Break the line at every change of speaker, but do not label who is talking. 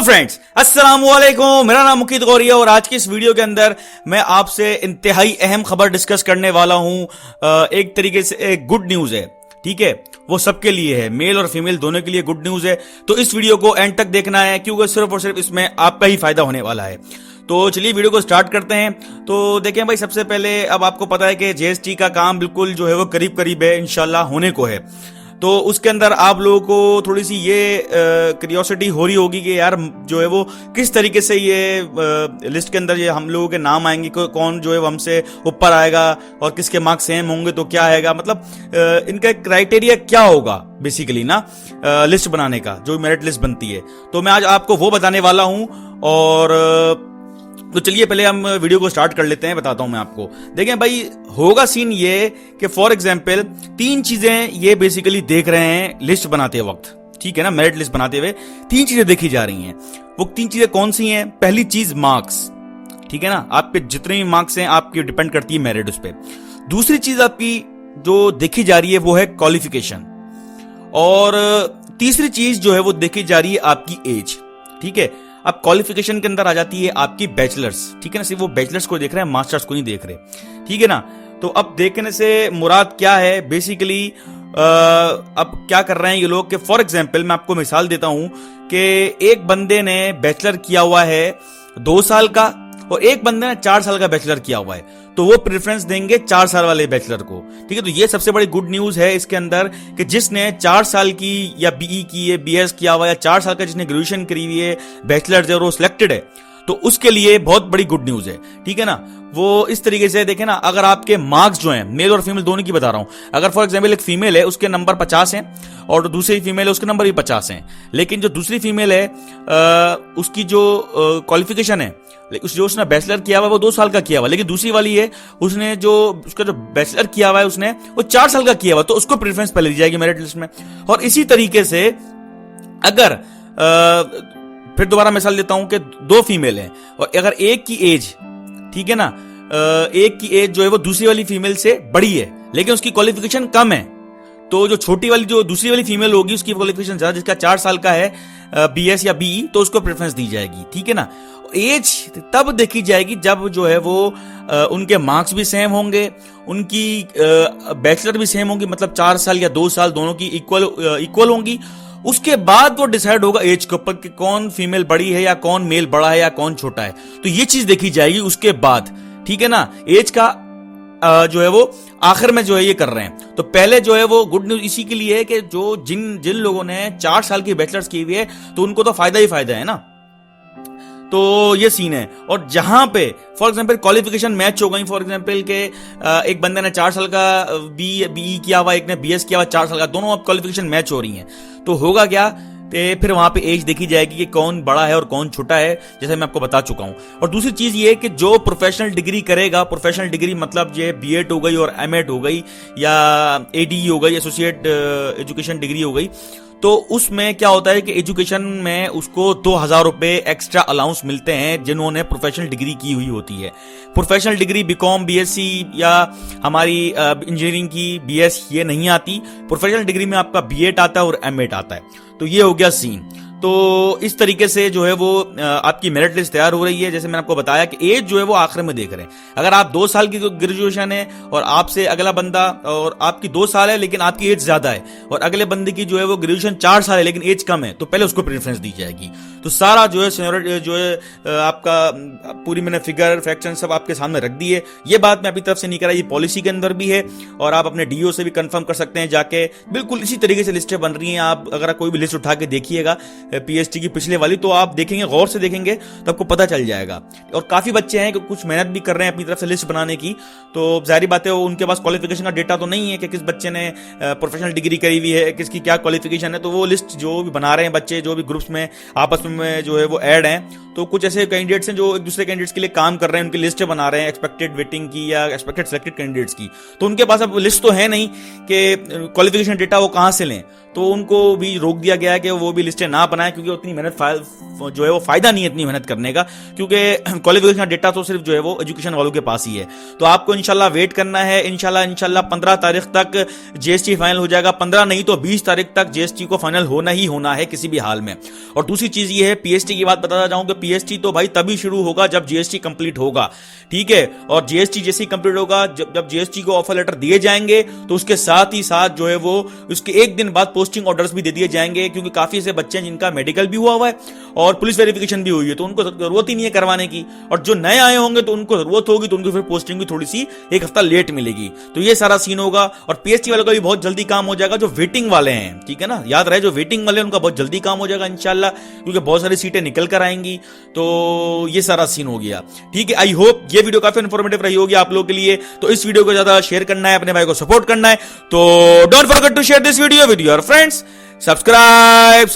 Friends, अस्सलाम वालेकुम। मेरा नाम मुकीद गौरी है और आज की इस वीडियो के अंदर मैं आपसे इंतहाई अहम खबर डिस्कस करने वाला हूं। एक तरीके से एक गुड न्यूज है, ठीक है, वो सबके लिए है, मेल और फीमेल दोनों के लिए गुड न्यूज है। तो इस वीडियो को एंड तक देखना है क्योंकि सिर्फ और सिर्फ इसमें आपका ही फायदा होने वाला है। तो चलिए वीडियो को स्टार्ट करते हैं। तो देखें भाई, सबसे पहले अब आपको पता है कि जीएसटी का काम बिल्कुल जो है वो करीब करीब है, इंशाल्लाह होने को है। तो उसके अंदर आप लोगों को थोड़ी सी ये क्यूरियोसिटी हो रही होगी कि यार जो है वो किस तरीके से ये लिस्ट के अंदर ये हम लोगों के नाम आएंगे, कौन जो है वो हमसे ऊपर आएगा और किसके मार्क्स सेम होंगे तो क्या आएगा, मतलब इनका क्राइटेरिया क्या होगा बेसिकली ना लिस्ट बनाने का, जो मेरिट लिस्ट बनती है। तो मैं आज आपको वो बताने वाला हूं। और तो चलिए पहले हम वीडियो को स्टार्ट कर लेते हैं, बताता हूं मैं आपको। देखें भाई, होगा सीन ये कि फॉर एग्जांपल तीन चीजें ये बेसिकली देख रहे हैं लिस्ट बनाते वक्त, ठीक है ना, मेरिट लिस्ट बनाते हुए तीन चीजें देखी जा रही हैं। वो तीन चीजें कौन सी हैं? पहली चीज मार्क्स, ठीक है ना, आपके जितने भी मार्क्स हैं आपकी डिपेंड करती है मेरिट उस पर। दूसरी चीज आपकी जो देखी जा रही है वो है क्वालिफिकेशन। और तीसरी चीज जो है वो देखी जा रही है आपकी एज, ठीक है। अब क्वालिफिकेशन के अंदर आ जाती है आपकी बैचलर्स, ठीक है ना, सिर्फ वो बैचलर्स को देख रहे हैं, मास्टर्स को नहीं देख रहे, ठीक है ना। तो अब देखने से मुराद क्या है बेसिकली, अब क्या कर रहे हैं ये लोग कि फॉर एग्जांपल मैं आपको मिसाल देता हूं कि एक बंदे ने बैचलर किया हुआ है 2 साल का और एक बंदे ने 4 साल का बैचलर किया हुआ है, तो वो प्रेफरेंस देंगे 4 साल वाले बैचलर को, ठीक है। तो ये सबसे बड़ी गुड न्यूज है इसके अंदर कि जिसने 4 साल की या बीई की है, बीएस किया हुआ है, या 4 साल का जिसने ग्रेजुएशन करी हुई है, बैचलर है, वो सिलेक्टेड है, तो उसके लिए बहुत बड़ी गुड न्यूज है, ठीक है ना। वो इस तरीके से देखें ना, अगर आपके मार्क्स जो हैं, मेल और फीमेल दोनों की बता रहा हूं, अगर फॉर एग्जांपल एक फीमेल है उसके नंबर 50 हैं और दूसरी फीमेल है उसके नंबर भी 50 हैं, लेकिन जो दूसरी फीमेल है उसकी जो क्वालिफिकेशन है, जो उसने बैचलर किया हुआ है वो 2 साल का किया हुआ, लेकिन दूसरी वाली है उसने जो उसका जो बैचलर किया हुआ है उसने वो 4 साल का किया हुआ, तो उसको प्रेफरेंस पहले दी जाएगी मेरिट लिस्ट में। और इसी तरीके से अगर फिर दोबारा मिसाल देता हूं कि 2 फीमेल हैं और अगर एक की एज, ठीक है ना, एक की एज जो है वो दूसरी वाली फीमेल से बड़ी है लेकिन उसकी क्वालिफिकेशन कम है, तो जो छोटी वाली जो दूसरी वाली फीमेल होगी उसकी क्वालिफिकेशन ज्यादा, जिसका 4 साल का है बीएस या बीई, तो उसको प्रेफरेंस दी जाएगी, ठीक है ना। एज तब देखी जाएगी जब जो है वो उनके मार्क्स भी सेम होंगे, उनकी बैचलर भी सेम होंगी, मतलब 4 साल या 2 साल दोनों की इक्वल होंगी। उसके बाद वो डिसाइड होगा एज के ऊपर कि कौन फीमेल बड़ी है या कौन मेल बड़ा है या कौन छोटा है, तो ये चीज देखी जाएगी उसके बाद, ठीक है ना। एज का जो है वो आखिर में जो है ये कर रहे हैं। तो पहले जो है वो गुड न्यूज इसी के लिए है कि जो जिन लोगों ने 4 साल की बैचलर्स की हुई है तो उनको तो फायदा ही फायदा है ना। तो ये सीन है। और जहां पे फॉर एग्जांपल क्वालिफिकेशन मैच हो गई, फॉर एग्जांपल के एक बंदे ने 4 साल का बीई किया हुआ, एक ने बीएस किया हुआ 4 साल का, दोनों अब क्वालिफिकेशन मैच हो रही हैं, तो होगा क्या कि फिर वहां पे एज देखी जाएगी कि कौन बड़ा है और कौन छोटा है, जैसे मैं आपको बता चुका हूं। और दूसरी चीज ये कि जो प्रोफेशनल डिग्री करेगा, प्रोफेशनल डिग्री मतलब ये बीएड हो गई और एमएड हो गई या एडी हो गई, एसोसिएट एजुकेशन डिग्री हो गई, तो उसमें क्या होता है कि एजुकेशन में उसको 2000 रुपए एक्स्ट्रा अलाउंस मिलते हैं जिन्होंने प्रोफेशनल डिग्री की हुई होती है। प्रोफेशनल डिग्री बीकॉम, बीएससी या हमारी इंजीनियरिंग की बीएस ये नहीं आती। प्रोफेशनल डिग्री में आपका बीएड आता है और एमएड आता है। तो ये हो गया सीन। तो इस तरीके से जो है वो आपकी मेरिट लिस्ट तैयार हो रही है। जैसे मैंने आपको बताया कि एज जो है वो आखिर में देख रहे हैं। अगर आप 2 साल की ग्रेजुएशन है और आपसे अगला बंदा, और आपकी 2 साल है लेकिन आपकी एज ज्यादा है, और अगले बंदे की जो है वो ग्रेजुएशन 4 साल है लेकिन एज कम है, तो पहले उसको प्रेफरेंस दी जाएगी। तो सारा जो है सीनियरिटी जो है आपका पूरी मैंने फिगर फैक्शन सब आपके सामने रख दी है। ये बात मैं अपनी तरफ से नहीं कर रहा, ये पॉलिसी के अंदर भी है और आप अपने डीओ से भी कंफर्म कर सकते हैं जाके। बिल्कुल इसी तरीके से लिस्टें बन रही हैं। आप अगर कोई भी लिस्ट उठा के देखिएगा पीएचडी की पिछले वाली, तो आप देखेंगे, गौर से देखेंगे तो आपको पता चल जाएगा। और काफी बच्चे हैं कि कुछ मेहनत भी कर रहे हैं अपनी तरफ से लिस्ट बनाने की, तो जाहिर बात है उनके पास क्वालिफिकेशन का डेटा तो नहीं है कि किस बच्चे ने प्रोफेशनल डिग्री करी हुई है, किसकी क्या क्वालिफिकेशन है। तो वो लिस्ट जो भी बना रहे हैं बच्चे, जो भी ग्रुप्स में आपस में जो है वो ऐड हैं, तो कुछ ऐसे कैंडिडेट्स हैं जो एक दूसरे कैंडिडेट्स के लिए काम कर रहे हैं, उनकी लिस्टें बना रहे हैं एक्सपेक्टेड वेटिंग की या एक्सपेक्टेड सिलेक्टेड कैंडिडेट्स की। तो उनके पास अब लिस्ट तो है नहीं कि क्वालिफिकेशन डेटा वो कहां से लें, तो उनको भी रोक दिया गया है कि वो भी लिस्टें ना बनाए, क्योंकि उतनी मेहनत जो है वो फायदा नहीं है इतनी मेहनत करने का, क्योंकि क्वालिफिकेशन डेटा तो सिर्फ जो है वो एजुकेशन वालों के पास ही है। तो आपको इंशाल्लाह वेट करना है। इंशाल्लाह 15 तारीख तक जीएसटी फाइनल हो जाएगा, 15 नहीं तो 20 तारीख तक जीएसटी को फाइनल होना ही होना है किसी भी हाल में। और दूसरी चीज ये है, पीएसटी की बात बताना चाहूंगा, पीएसटी तो भाई तभी शुरू होगा जब जीएसटी कंप्लीट होगा, ठीक है। और जीएसटी जैसे ही कंप्लीट होगा, जब जीएसटी को ऑफर लेटर दिए जाएंगे तो उसके साथ ही साथ जो है वो उसके एक दिन बाद पोस्टिंग ऑर्डर्स भी दे दिए जाएंगे, क्योंकि काफी ऐसे बच्चे हैं जिनका मेडिकल भी हुआ है और पुलिस वेरिफिकेशन भी हुई है, तो उनको जरूरत ही नहीं है करवाने की। और जो नए आए होंगे तो उनको जरूरत होगी, तो उनको फिर पोस्टिंग भी थोड़ी सी एक हफ्ता लेट मिलेगी। तो ये सारा सीन होगा। और पीएसटी वालों का भी बहुत जल्दी काम हो जाएगा, जो वेटिंग वाले हैं, ठीक है ना, याद रहे जो वेटिंग वाले हैं उनका बहुत जल्दी काम हो जाएगा इंशाल्लाह, क्योंकि बहुत सारी सीटें निकल कर आएंगी। तो ये सारा सीन हो गया, ठीक है। आई होप ये वीडियो काफी इंफॉर्मेटिव रही होगी आप लोगों के लिए। तो इस वीडियो को ज्यादा शेयर करना है, अपने भाई को सपोर्ट करना है, तो don't forget to share this video with your friends. Subscribe.